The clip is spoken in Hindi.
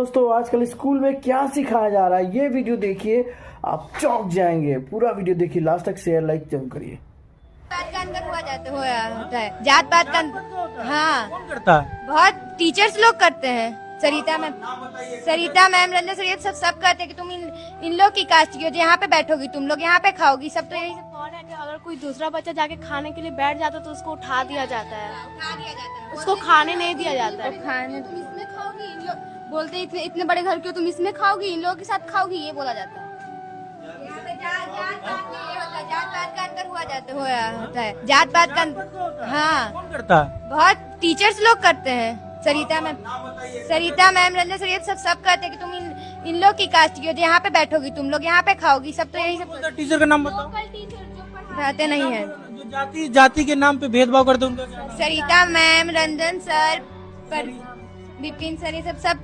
दोस्तों आजकल स्कूल में क्या सिखाया जा रहा है ये वीडियो देखिए, आप चौंक जाएंगे। पूरा वीडियो देखिए लास्ट तक, शेयर लाइक जरूर करिए। बात का अंदर होता है जात पात का हाँ कौन करता है? बहुत टीचर्स लोग करते हैं। सरिता मैम रंजन सर ये सब करते हैं कि तुम इन लोग की कास्ट की हो, यहाँ पे बैठोगी तुम लोग, यहाँ पे खाओगी, सब तो यही कौन है कि अगर कोई दूसरा बच्चा जाके खाने के लिए बैठ जाता है तो उसको उठा दिया जाता है, उठा दिया जाता है। उसको खाने नहीं दिया जाता है। खाने तुम इसमें खाओगी, इन लोग बोलते हैं इतने बड़े घर के हो तुम इसमें खाओगी, इन लोगों के साथ खाओगी, ये बोला जाता है। यहाँ पे जात पात का अंदर होता है जात पात का हाँ कौन करता है? बहुत टीचर्स लोग करते हैं। सरिता मैम रंजन सर ये सब करते हैं कि तुम इन लोग की कास्ट की हो, यहाँ पे बैठोगी तुम लोग, यहाँ पे खाओगी, सब तो यही सब टीचर का नाम बताओ। पढ़ाते नहीं है। जो जाति के नाम पे भेदभाव करते हैं उनका क्या नाम? Sarita ma'am, Ranjan sir, Vipin sir, ये सब तो